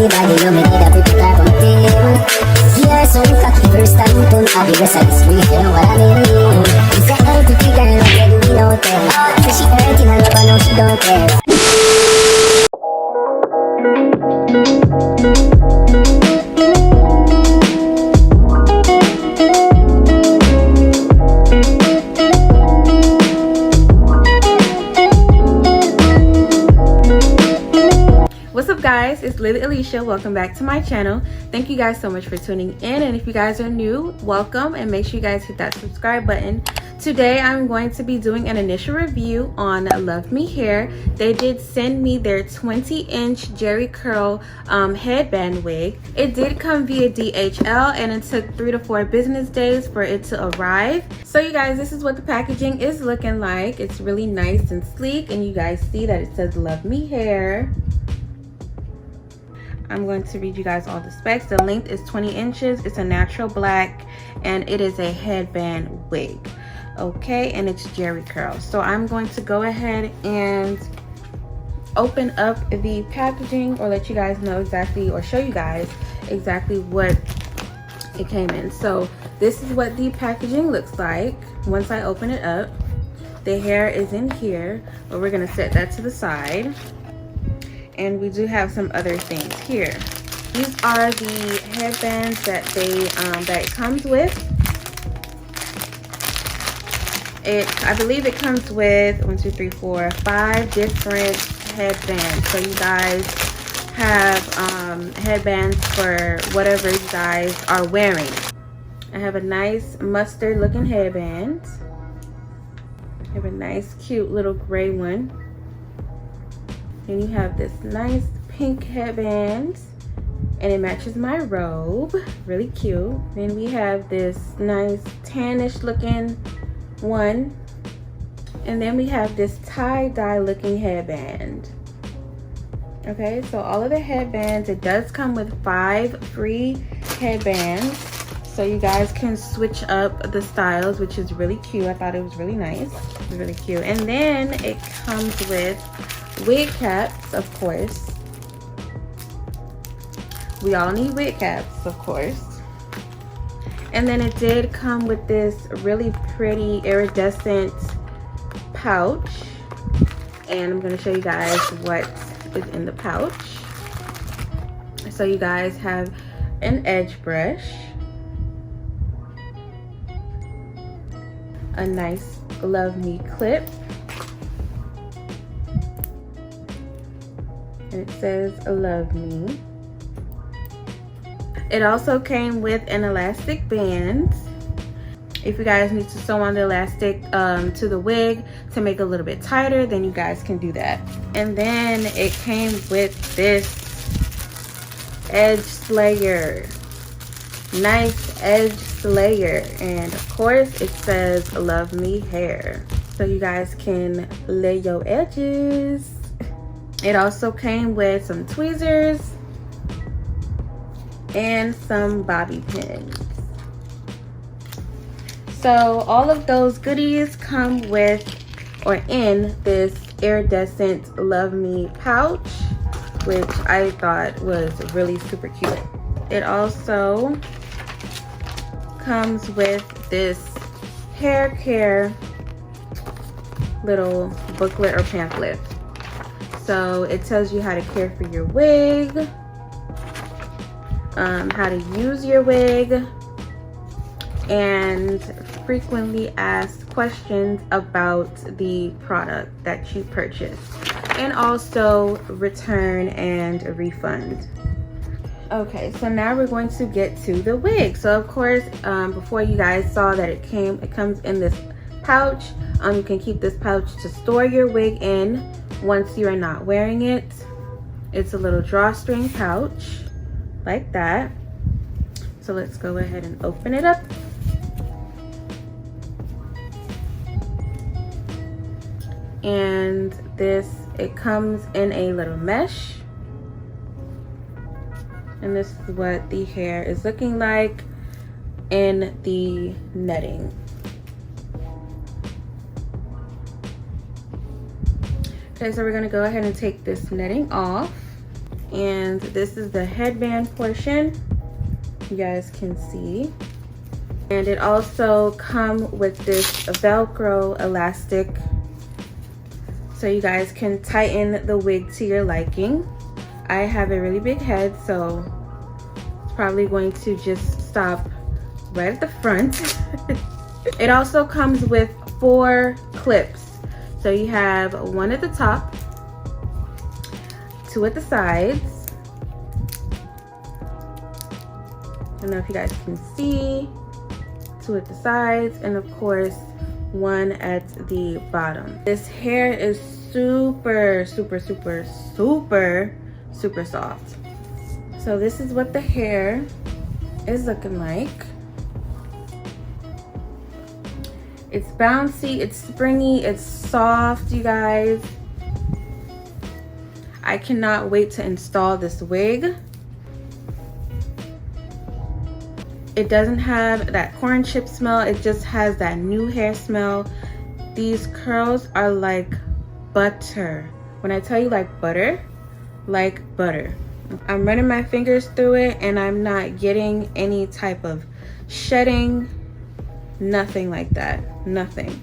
me body, you me need a pretty car from team. Here some cocky first time to have the rest of the street, you know what I mean. It's a healthy figure, like you do no tell. So she hurting her love, I know she don't care. What's up guys, it's lilyalecia. Welcome back to my channel. Thank you guys so much for tuning in, and if you guys are new, welcome, and make sure you guys hit that subscribe button. Today I'm going to be doing an initial review on LuvMe Hair. They did send me their 20-inch Jerry curl headband wig. It did come via DHL and it took 3 to 4 business days for it to arrive. So you guys, this is what the packaging is looking like. It's really nice and sleek, and you guys see that it says LuvMe Hair. I'm going to read you guys all the specs. The length is 20 inches. It's a natural black, and it is a headband wig. Okay, and it's Jerry curl. So I'm going to go ahead and open up the packaging, or let you guys know exactly, or show you guys exactly what it came in. So this is what the packaging looks like once I open it up. The hair is in here, but we're gonna set that to the side. And we do have some other things here. These are the headbands that that it comes with. I believe it comes with 1, 2, 3, 4, 5 different headbands. So you guys have headbands for whatever you guys are wearing. I have a nice mustard looking headband. I have a nice cute little gray one. And you have this nice pink headband, and it matches my robe, really cute. Then we have this nice tannish looking one, and then we have this tie-dye looking headband. Okay, so all of the headbands, it does come with 5 free headbands, so you guys can switch up the styles, which is really cute. I thought it was really nice. It's really cute. And then it comes with wig caps, of course. We all need wig caps, of course. And then it did come with this really pretty iridescent pouch, and I'm going to show you guys what is in the pouch. So you guys have an edge brush, a nice LuvMe clip, and it says LuvMe. It also came with an elastic band if you guys need to sew on the elastic to the wig to make it a little bit tighter, then you guys can do that. And then it came with this edge slayer, nice edge slayer, and of course it says LuvMe Hair, so you guys can lay your edges. It also came with some tweezers and some bobby pins. So all of those goodies come with, or in, this iridescent LuvMe pouch, which I thought was really super cute. It also comes with this hair care little booklet or pamphlet. So it tells you how to care for your wig, how to use your wig, and frequently asked questions about the product that you purchased, and also return and refund. Okay, so now we're going to get to the wig. So of course, before you guys saw that it comes in this pouch. You can keep this pouch to store your wig in once you are not wearing it. It's a little drawstring pouch like that. So let's go ahead and open it up. And it comes in a little mesh, and this is what the hair is looking like in the netting. Okay, so we're gonna go ahead and take this netting off. And this is the headband portion, you guys can see. And it also comes with this Velcro elastic, so you guys can tighten the wig to your liking. I have a really big head, so it's probably going to just stop right at the front. It also comes with 4 clips. So you have one at the top, 2 at the sides. I don't know if you guys can see. 2 at the sides, and of course 1 at the bottom. This hair is super soft. So this is what the hair is looking like. It's bouncy, it's springy, it's soft, you guys. I cannot wait to install this wig. It doesn't have that corn chip smell, it just has that new hair smell. These curls are like butter. When I tell you like butter, I'm running my fingers through it and I'm not getting any type of shedding, nothing like that. Nothing.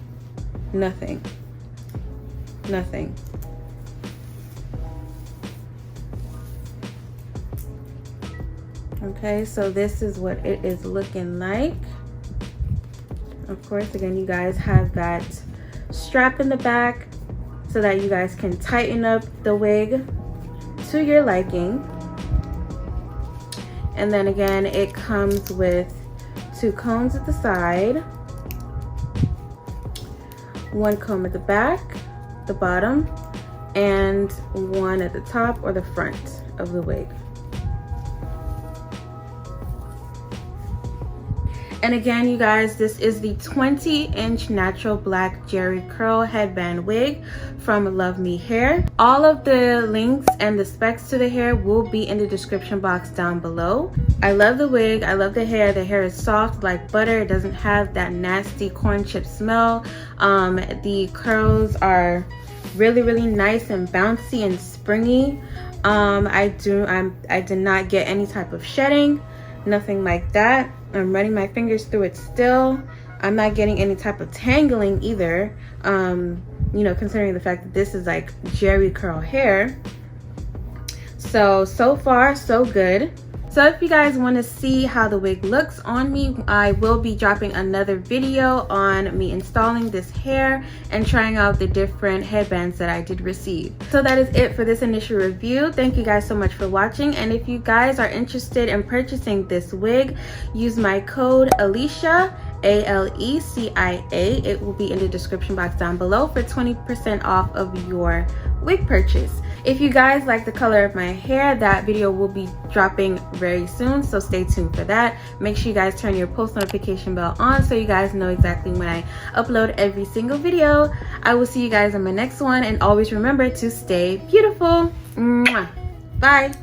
Okay, so this is what it is looking like. Of course, again, you guys have that strap in the back so that you guys can tighten up the wig to your liking. And then again, it comes with 2 combs at the side, 1 comb at the back, the bottom, and 1 at the top or the front of the wig. And again, you guys, this is the 20-inch natural black jerry curl headband wig from LuvMe Hair. All of the links and the specs to the hair will be in the description box down below. I love the wig, I love the hair. The hair is soft like butter. It doesn't have that nasty corn chip smell. The curls are really nice and bouncy and springy. I did not get any type of shedding, nothing like that. I'm running my fingers through it still. I'm not getting any type of tangling either, you know, considering the fact that this is like jerry curl hair. So far so good. So if you guys want to see how the wig looks on me, I will be dropping another video on me installing this hair and trying out the different headbands that I did receive. So that is it for this initial review. Thank you guys so much for watching, and if you guys are interested in purchasing this wig, use my code ALIECIA, ALECIA. It will be in the description box down below for 20% off of your wig purchase. If you guys like the color of my hair, that video will be dropping very soon, so stay tuned for that. Make sure you guys turn your post notification bell on so you guys know exactly when I upload every single video. I will see you guys in my next one, and always remember to stay beautiful. Mwah. Bye.